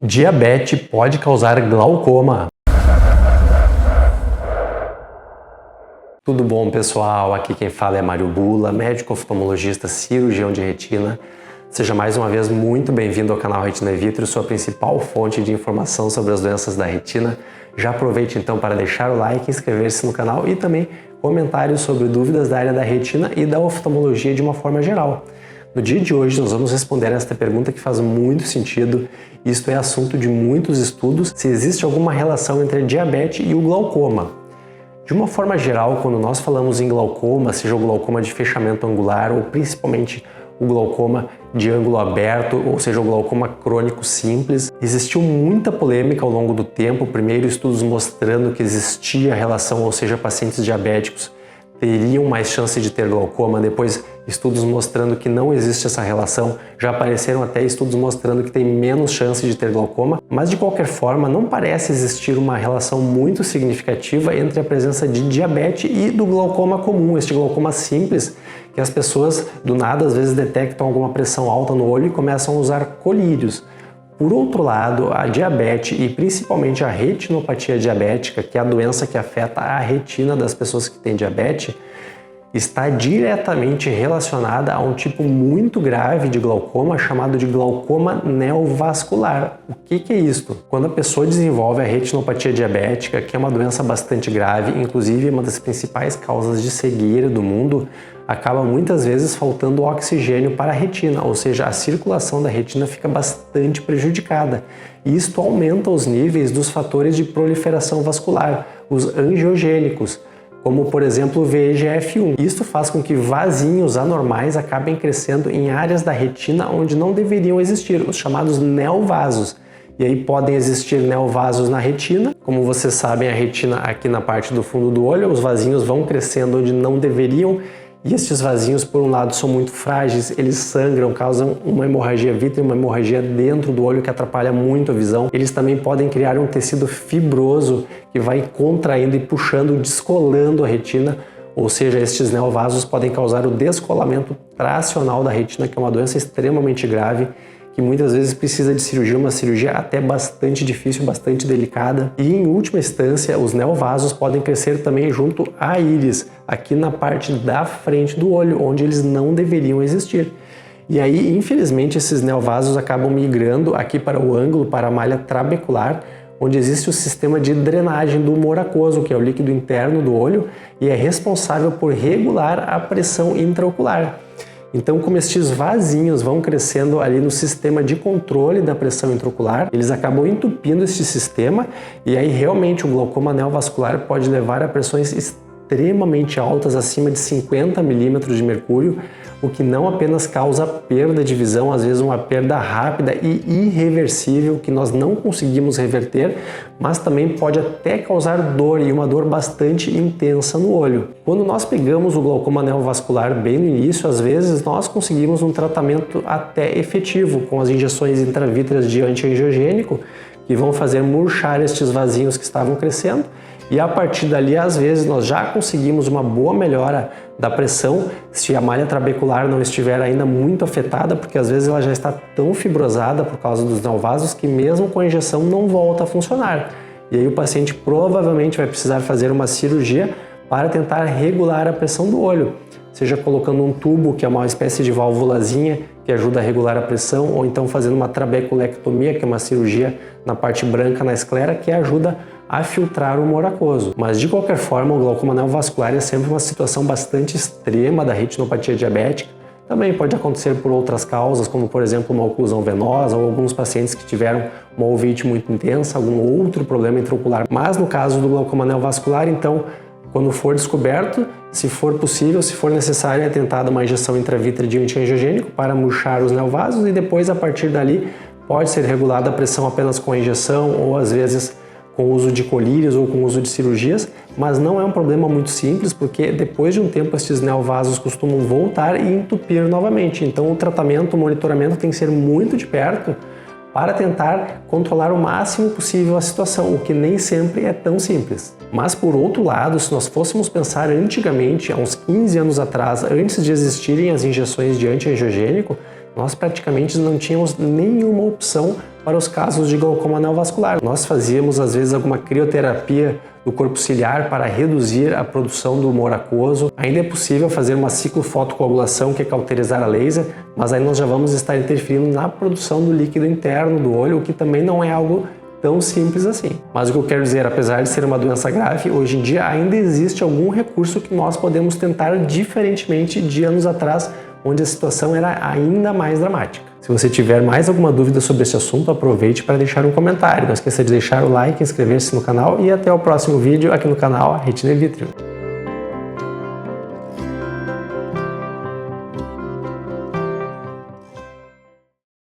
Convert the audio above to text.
Diabetes pode causar glaucoma. Tudo bom, pessoal? Aqui quem fala é Mário Bula, médico oftalmologista, cirurgião de retina. Seja mais uma vez muito bem-vindo ao canal Retina Vitro, sua principal fonte de informação sobre as doenças da retina. Já aproveite então para deixar o like, inscrever-se no canal e também comentários sobre dúvidas da área da retina e da oftalmologia de uma forma geral. No dia de hoje nós vamos responder esta pergunta que faz muito sentido. Isto é assunto de muitos estudos, se existe alguma relação entre a diabetes e o glaucoma. De uma forma geral, quando nós falamos em glaucoma, seja o glaucoma de fechamento angular ou principalmente o glaucoma de ângulo aberto, ou seja, o glaucoma crônico simples, existiu muita polêmica ao longo do tempo. Primeiro, estudos mostrando que existia relação, ou seja, pacientes diabéticos teriam mais chance de ter glaucoma, depois estudos mostrando que não existe essa relação, já apareceram até estudos mostrando que tem menos chance de ter glaucoma, mas de qualquer forma não parece existir uma relação muito significativa entre a presença de diabetes e do glaucoma comum, este glaucoma simples, que as pessoas do nada às vezes detectam alguma pressão alta no olho e começam a usar colírios. Por outro lado, a diabetes e principalmente a retinopatia diabética, que é a doença que afeta a retina das pessoas que têm diabetes, está diretamente relacionada a um tipo muito grave de glaucoma chamado de glaucoma neovascular. O que é isto? Quando a pessoa desenvolve a retinopatia diabética, que é uma doença bastante grave, inclusive uma das principais causas de cegueira do mundo, acaba muitas vezes faltando oxigênio para a retina, ou seja, a circulação da retina fica bastante prejudicada. E isto aumenta os níveis dos fatores de proliferação vascular, os angiogênicos, como por exemplo o VEGF-1. Isto faz com que vasinhos anormais acabem crescendo em áreas da retina onde não deveriam existir, os chamados neovasos. E aí podem existir neovasos na retina. Como vocês sabem, a retina aqui na parte do fundo do olho, os vasinhos vão crescendo onde não deveriam. E estes vasinhos, por um lado, são muito frágeis, eles sangram, causam uma hemorragia vítrea, uma hemorragia dentro do olho que atrapalha muito a visão. Eles também podem criar um tecido fibroso que vai contraindo e puxando, descolando a retina, ou seja, estes neovasos podem causar o descolamento tracional da retina, que é uma doença extremamente grave, que muitas vezes precisa de cirurgia, uma cirurgia até bastante difícil, bastante delicada. E em última instância, os neovasos podem crescer também junto à íris, aqui na parte da frente do olho, onde eles não deveriam existir. E aí, infelizmente, esses neovasos acabam migrando aqui para o ângulo, para a malha trabecular, onde existe o sistema de drenagem do humor aquoso, que é o líquido interno do olho, e é responsável por regular a pressão intraocular. Então, como estes vasinhos vão crescendo ali no sistema de controle da pressão intraocular, eles acabam entupindo este sistema e aí realmente o glaucoma neovascular pode levar a pressões extremamente altas, acima de 50 milímetros de mercúrio, o que não apenas causa perda de visão, às vezes uma perda rápida e irreversível que nós não conseguimos reverter, mas também pode até causar dor e uma dor bastante intensa no olho. Quando nós pegamos o glaucoma neovascular bem no início, às vezes nós conseguimos um tratamento até efetivo com as injeções intravítreas de antiangiogênico que vão fazer murchar estes vasinhos que estavam crescendo. E a partir dali, às vezes, nós já conseguimos uma boa melhora da pressão se a malha trabecular não estiver ainda muito afetada, porque às vezes ela já está tão fibrosada por causa dos neovasos que mesmo com a injeção não volta a funcionar. E aí o paciente provavelmente vai precisar fazer uma cirurgia para tentar regular a pressão do olho, seja colocando um tubo, que é uma espécie de válvulazinha que ajuda a regular a pressão, ou então fazendo uma trabeculectomia, que é uma cirurgia na parte branca na esclera, que ajuda a filtrar o humor aquoso. Mas de qualquer forma, o glaucoma neovascular é sempre uma situação bastante extrema da retinopatia diabética. Também pode acontecer por outras causas, como por exemplo uma oclusão venosa ou alguns pacientes que tiveram uma ovite muito intensa, algum outro problema intraocular. Mas no caso do glaucoma neovascular, então, quando for descoberto, se for possível, se for necessário, é tentada uma injeção intravítrea de antiangiogênico para murchar os neovasos e depois, a partir dali, pode ser regulada a pressão apenas com a injeção ou às vezes com o uso de colírios ou com o uso de cirurgias, mas não é um problema muito simples, porque depois de um tempo estes neovasos costumam voltar e entupir novamente. Então o tratamento, o monitoramento tem que ser muito de perto para tentar controlar o máximo possível a situação, o que nem sempre é tão simples. Mas por outro lado, se nós fôssemos pensar antigamente, há uns 15 anos atrás, antes de existirem as injeções de antiangiogênico, nós praticamente não tínhamos nenhuma opção para os casos de glaucoma neovascular. Nós fazíamos às vezes alguma crioterapia do corpo ciliar para reduzir a produção do humor aquoso. Ainda é possível fazer uma ciclofotocoagulação, que é cauterizar a laser, mas aí nós já vamos estar interferindo na produção do líquido interno do olho, o que também não é algo tão simples assim. Mas o que eu quero dizer, apesar de ser uma doença grave, hoje em dia ainda existe algum recurso que nós podemos tentar diferentemente de anos atrás, onde a situação era ainda mais dramática. Se você tiver mais alguma dúvida sobre esse assunto, aproveite para deixar um comentário. Não esqueça de deixar o like, inscrever-se no canal e até o próximo vídeo aqui no canal Retina e Vítreo.